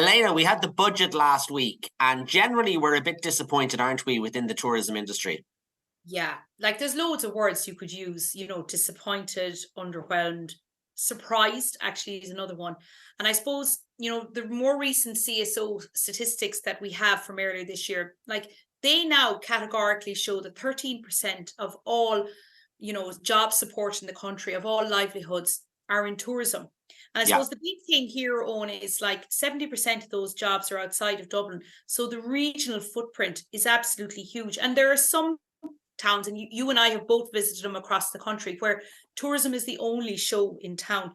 Elaina, we had the budget last week, and generally we're a bit disappointed, aren't we, within the tourism industry? Yeah, like there's loads of words you could use, disappointed, underwhelmed, surprised actually is another one. And I suppose, the more recent CSO statistics that we have from earlier this year, like they now categorically show that 13% of all, job support in the country, of all livelihoods, are in tourism. And I Yeah, suppose the big thing here, Owen, is like 70% of those jobs are outside of Dublin. So the regional footprint is absolutely huge. And there are some towns, and you and I have both visited them across the country, where tourism is the only show in town.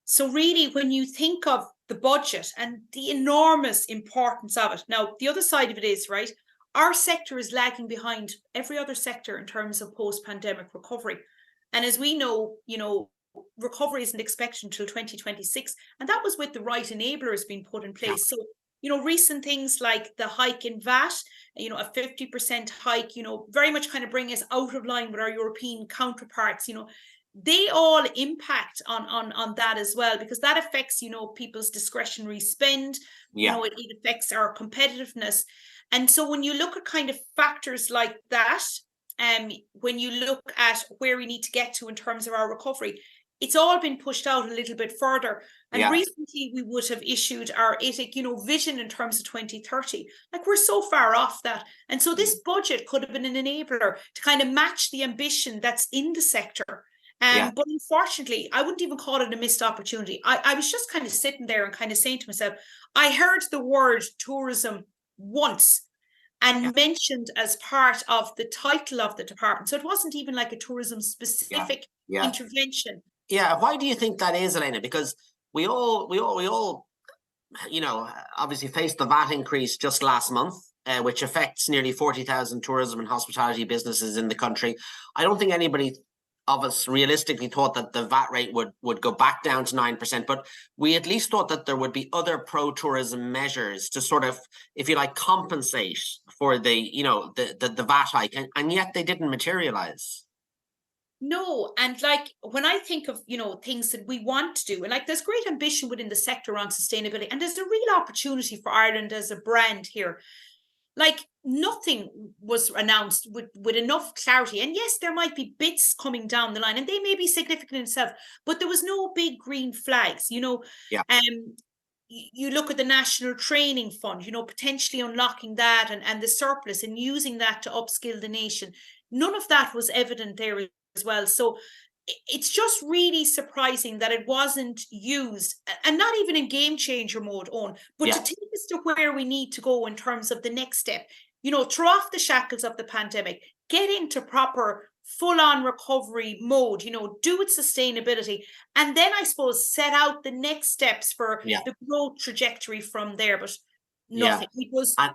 So really, when you think of the budget and the enormous importance of it, now the other side of it is, right, our sector is lagging behind every other sector in terms of post-pandemic recovery. And as we know, recovery isn't expected until 2026. And that was with the right enablers being put in yeah, place. So, recent things like the hike in VAT, a 50% hike, very much kind of bring us out of line with our European counterparts, they all impact on that as well, because that affects, people's discretionary spend, yeah. it affects our competitiveness. And so when you look at kind of factors like that, when you look at where we need to get to in terms of our recovery, it's all been pushed out a little bit further. And Yeah. recently we would have issued our ITIC, vision in terms of 2030. Like we're so far off that. And so this budget could have been an enabler to kind of match the ambition that's in the sector. Yeah. But unfortunately, I wouldn't even call it a missed opportunity. I was just kind of sitting there and kind of saying to myself, I heard the word tourism once Yeah. and mentioned as part of the title of the department. So it wasn't even like a tourism Yeah. specific Yeah. intervention. Yeah. Why do you think that is, Elaina? Because we all, obviously faced the VAT increase just last month, which affects nearly 40,000 tourism and hospitality businesses in the country. I don't think anybody of us realistically thought that the VAT rate would go back down to 9%, but we at least thought that there would be other pro-tourism measures to sort of, if you like, compensate for the VAT hike, and yet they didn't materialize. No, and like when I think of, things that we want to do, and like there's great ambition within the sector on sustainability, and there's a real opportunity for Ireland as a brand here. Like nothing was announced with enough clarity. And yes, there might be bits coming down the line, and they may be significant in itself, but there was no big green flags, Yeah. You look at the National Training Fund, potentially unlocking that and the surplus and using that to upskill the nation. None of that was evident there as well. So it's just really surprising that it wasn't used, and not even in game changer mode on, but to Yeah. take us to where we need to go in terms of the next step, throw off the shackles of the pandemic, get into proper full-on recovery mode, do it sustainability, and then I suppose set out the next steps for Yeah. the growth trajectory from there. But Yeah. nothing. It was And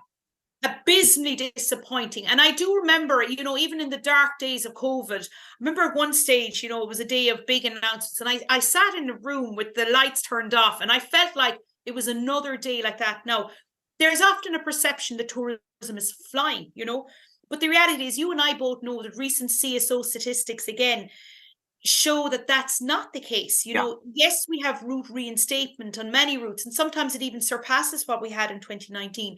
abysmally disappointing. And I do remember, even in the dark days of COVID, I remember at one stage, it was a day of big announcements, and I sat in a room with the lights turned off, and I felt like it was another day like that. Now, there's often a perception that tourism is flying, but the reality is, you and I both know that recent CSO statistics again show that that's not the case. yeah. Yes, we have route reinstatement on many routes, and sometimes it even surpasses what we had in 2019.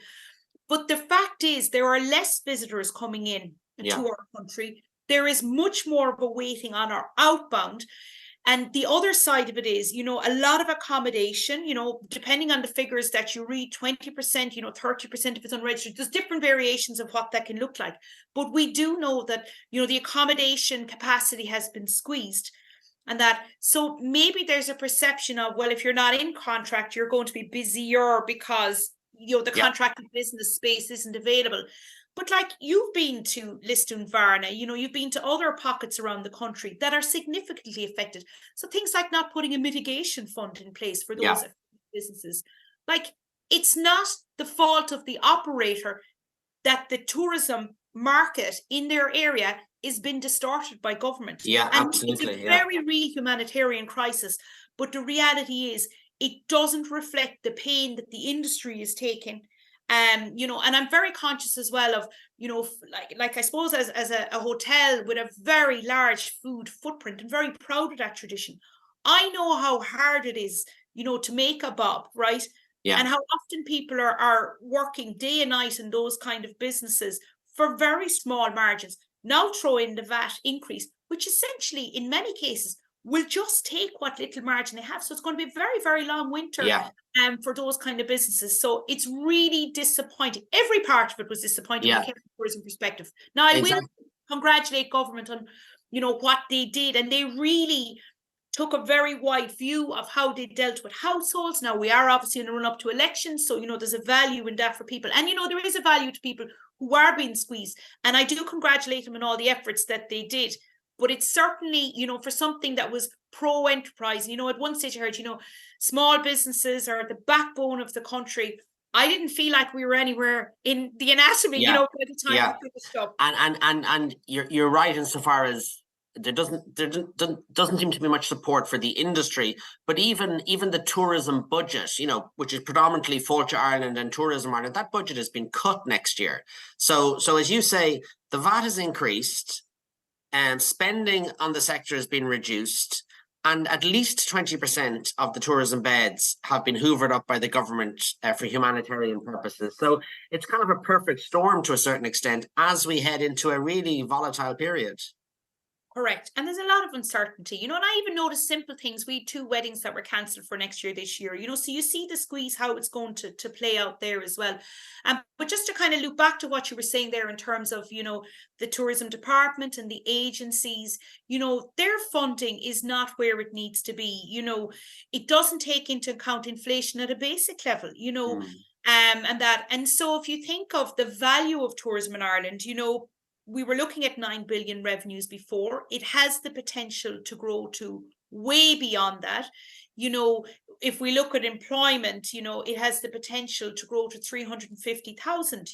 But the fact is, there are less visitors coming in Yeah. to our country. There is much more of a waiting on our outbound. And the other side of it is, a lot of accommodation, depending on the figures that you read, 20%, 30% if it's unregistered. There's different variations of what that can look like. But we do know that, the accommodation capacity has been squeezed. And that, so maybe there's a perception of, well, if you're not in contract, you're going to be busier because the Yeah. contracted business space isn't available. But like you've been to Liston Varna, you've been to other pockets around the country that are significantly affected. So things like not putting a mitigation fund in place for Yeah. those businesses, like it's not the fault of the operator that the tourism market in their area is being distorted by government. Yeah. And it's a Absolutely. Yeah. very real humanitarian crisis. But the reality is, it doesn't reflect the pain that the industry is taking. And I'm very conscious as well of, like I suppose as a hotel with a very large food footprint, and very proud of that tradition. I know how hard it is, to make a bob, right? and how often people are working day and night in those kind of businesses for very small margins. Now throw in the VAT increase, which essentially in many cases will just take what little margin they have. So it's going to be a very, very long winter for those kind of businesses. So it's really disappointing. Every part of it was disappointing from a tourism perspective. Now, I will congratulate government on, what they did. And they really took a very wide view of how they dealt with households. Now, we are obviously in a run up to elections. So, there's a value in that for people. And, there is a value to people who are being squeezed. And I do congratulate them on all the efforts that they did. But it's certainly, for something that was pro-enterprise, at one stage I heard, small businesses are the backbone of the country. I didn't feel like we were anywhere in the anatomy, by the time we finished up. And you're right insofar as there doesn't seem to be much support for the industry, but even the tourism budget, which is predominantly Fáilte Ireland and Tourism Ireland, that budget has been cut next year. So as you say, the VAT has increased. Spending on the sector has been reduced, and at least 20% of the tourism beds have been hoovered up by the government for humanitarian purposes. So it's kind of a perfect storm to a certain extent as we head into a really volatile period. Correct. And there's a lot of uncertainty, and I even noticed simple things. We had 2 weddings that were cancelled for next year, this year, so you see the squeeze, how it's going to play out there as well. But just to kind of loop back to what you were saying there in terms of, the tourism department and the agencies, their funding is not where it needs to be. It doesn't take into account inflation at a basic level, and so if you think of the value of tourism in Ireland, we were looking at 9 billion revenues before. It has the potential to grow to way beyond that. If we look at employment, it has the potential to grow to 350,000,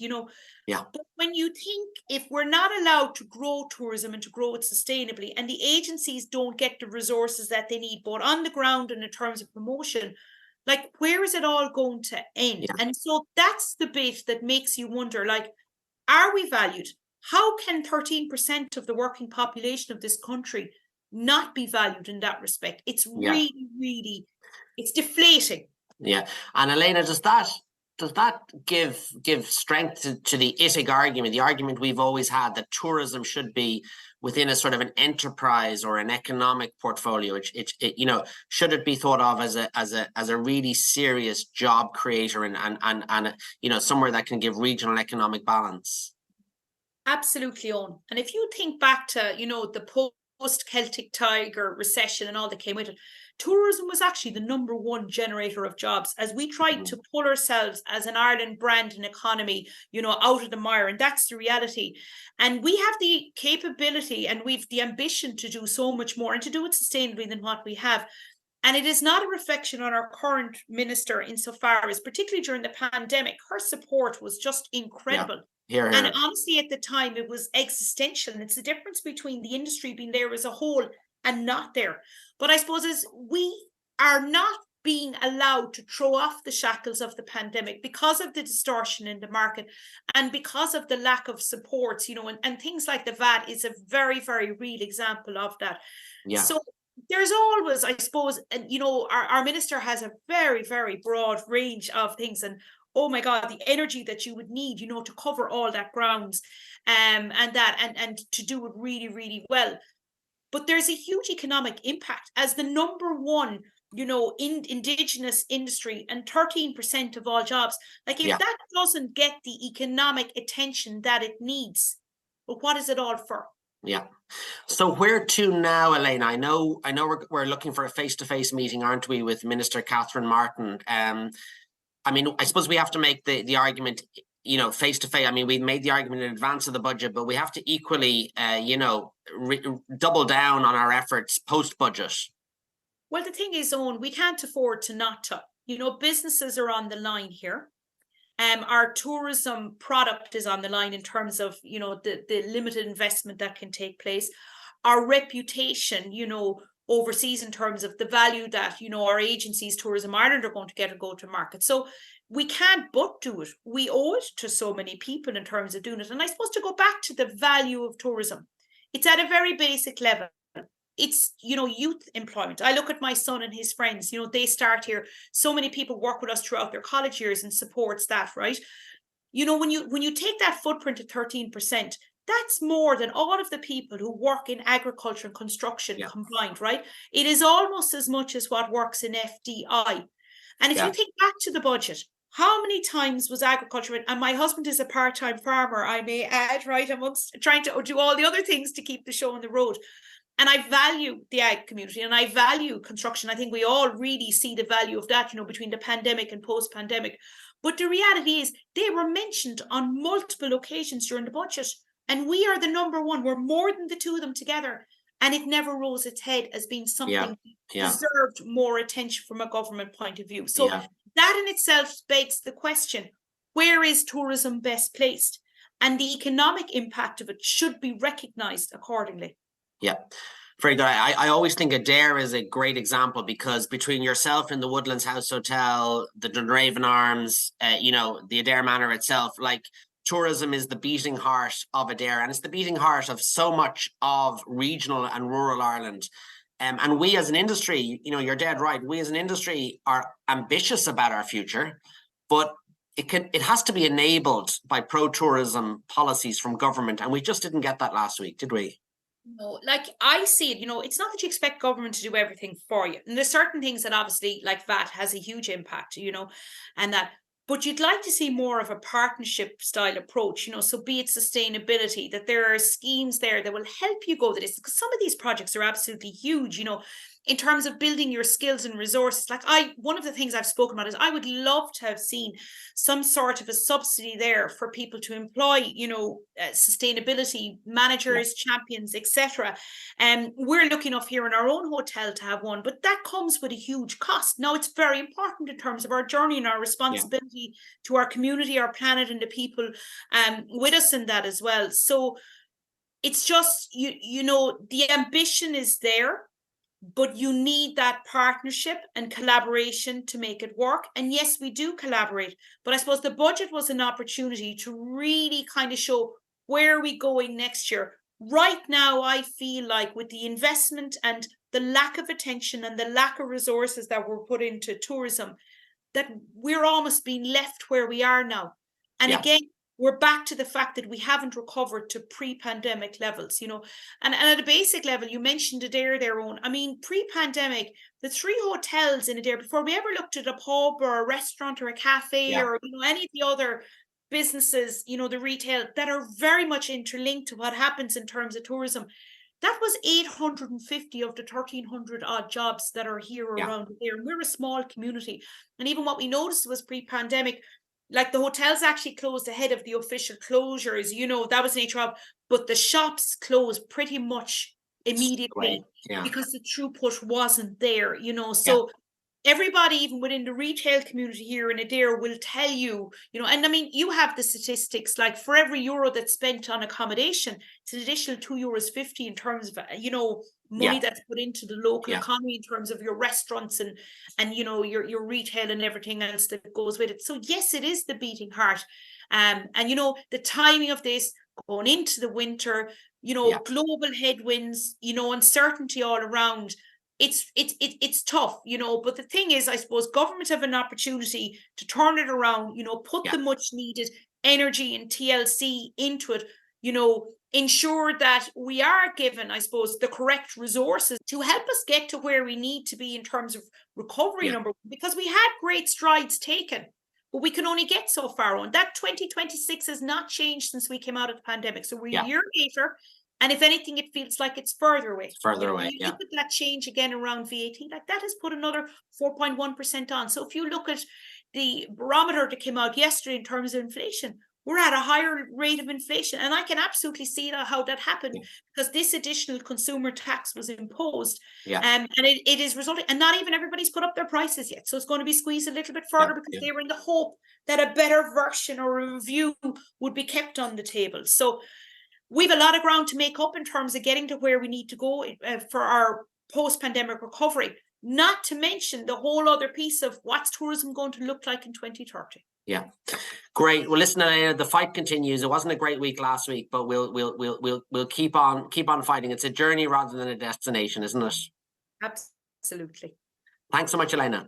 But when you think, if we're not allowed to grow tourism and to grow it sustainably, and the agencies don't get the resources that they need, both on the ground and in terms of promotion, like, where is it all going to end? And so that's the bit that makes you wonder, like, are we valued? How can 13% of the working population of this country not be valued in that respect? It's really, really, it's deflating. Yeah. And Elaina, does that give strength to the ITIC argument, the argument we've always had that tourism should be within a sort of an enterprise or an economic portfolio? Should it be thought of as a really serious job creator and somewhere that can give regional economic balance? Absolutely, Owen. And if you think back to, the post-Celtic Tiger recession and all that came with it, tourism was actually the #1 generator of jobs as we tried to pull ourselves as an Ireland brand and economy, out of the mire. And that's the reality. And we have the capability and we've the ambition to do so much more and to do it sustainably than what we have. And it is not a reflection on our current minister insofar as, particularly during the pandemic, her support was just incredible. And honestly, at the time, it was existential. And it's the difference between the industry being there as a whole and not there. But I suppose as we are not being allowed to throw off the shackles of the pandemic because of the distortion in the market and because of the lack of supports, and things like the VAT is a very, very real example of that. So there's always, I suppose, and our minister has a very, very broad range of things, and oh my God, the energy that you would need, to cover all that grounds, and to do it really, really well. But there's a huge economic impact as the #1, in Indigenous industry and 13% of all jobs. Like, if that doesn't get the economic attention that it needs, well, what is it all for? Yeah. So where to now, Elaina? I know we're looking for a face-to-face meeting, aren't we, with Minister Catherine Martin? I suppose we have to make the argument, face-to-face. We made the argument in advance of the budget, but we have to equally, double down on our efforts post-budget. Well, the thing is, Owen, we can't afford to not to. Businesses are on the line here. Our tourism product is on the line in terms of, the limited investment that can take place. Our reputation, overseas in terms of the value that, our agencies, Tourism Ireland, are going to get and go to market. So we can't but do it. We owe it to so many people in terms of doing it. And I suppose to go back to the value of tourism, it's at a very basic level. it's, you know, youth employment. I look at my son and his friends, you know, they start here. So many people work with us throughout their college years and supports that, right? You know, when you take that footprint at 13%, that's more than all of the people who work in agriculture and construction combined, right? It is almost as much as what works in FDI. And if you think back to the budget, how many times was agriculture, and my husband is a part-time farmer, I may add, right, amongst trying to do all the other things to keep the show on the road. And I value the ag community and I value construction. I think we all really see the value of that, you know, between the pandemic and post-pandemic. But the reality is they were mentioned on multiple occasions during the budget. And we are the number one. We're more than the two of them together. And it never rose its head as being something deserved more attention from a government point of view. So that in itself begs the question, where is tourism best placed? And the economic impact of it should be recognised accordingly. Yeah, very good. I always think Adair is a great example because between yourself and the Woodlands House Hotel, the Dunraven Arms, you know, the Adair Manor itself, like tourism is the beating heart of Adair, and it's the beating heart of so much of regional and rural Ireland. And we as an industry, you know, you're dead right. We as an industry are ambitious about our future, but it has to be enabled by pro-tourism policies from government. And we just didn't get that last week, did we? No, like I see it, you know, it's not that you expect government to do everything for you. And there's certain things that obviously, like VAT, has a huge impact, you know, and that, but you'd like to see more of a partnership style approach, you know, so be it sustainability, that there are schemes there that will help you go to this, because some of these projects are absolutely huge, you know, in terms of building your skills and resources. Like one of the things I've spoken about is I would love to have seen some sort of a subsidy there for people to employ, you know, sustainability managers, champions, etc. And we're lucky enough here in our own hotel to have one, but that comes with a huge cost. Now, it's very important in terms of our journey and our responsibility to our community, our planet, and the people with us in that as well. So it's just, you know, the ambition is there, but you need that partnership and collaboration to make it work. And yes, we do collaborate, but I suppose the budget was an opportunity to really kind of show where are we going next year. Right now, I feel like with the investment and the lack of attention and the lack of resources that were put into tourism, that we're almost being left where we are now. And again, we're back to the fact that we haven't recovered to pre-pandemic levels, you know, and at a basic level, you mentioned Adair their own. I mean, pre-pandemic, the 3 hotels in Adair, before we ever looked at a pub or a restaurant or a cafe or, you know, any of the other businesses, you know, the retail that are very much interlinked to what happens in terms of tourism, that was 850 of the 1,300 odd jobs that are here around there. And we're a small community. And even what we noticed was pre-pandemic, like the hotels actually closed ahead of the official closures, you know, that was nature of, but the shops closed pretty much immediately because the throughput wasn't there, you know. So everybody, even within the retail community here in Adair, will tell you, you know, and I mean, you have the statistics, like for every euro that's spent on accommodation, it's an additional €2.50 in terms of, you know, money that's put into the local economy in terms of your restaurants and you know, your retail and everything else that goes with it. So yes, it is the beating heart. And you know, the timing of this going into the winter, you know, global headwinds, you know, uncertainty all around. It's tough, you know, but the thing is, I suppose government have an opportunity to turn it around, you know, put the much needed energy and TLC into it, you know, ensure that we are given, I suppose, the correct resources to help us get to where we need to be in terms of recovery, number one, because we had great strides taken, but we can only get so far on. That 2026 has not changed since we came out of the pandemic. So we're a year later. And if anything, it feels like it's further away. Further away, you look at that change again around VAT, like that has put another 4.1% on. So if you look at the barometer that came out yesterday in terms of inflation, we're at a higher rate of inflation. And I can absolutely see how that happened because this additional consumer tax was imposed. And it is resulting, and not even everybody's put up their prices yet. So it's going to be squeezed a little bit further because they were in the hope that a better version or a review would be kept on the table. So we've a lot of ground to make up in terms of getting to where we need to go for our post-pandemic recovery, not to mention the whole other piece of what's tourism going to look like in 2030. Yeah. Great. Well, listen, Elaina, the fight continues. It wasn't a great week last week, but we'll keep on fighting. It's a journey rather than a destination, isn't it? Absolutely. Thanks so much, Elaina.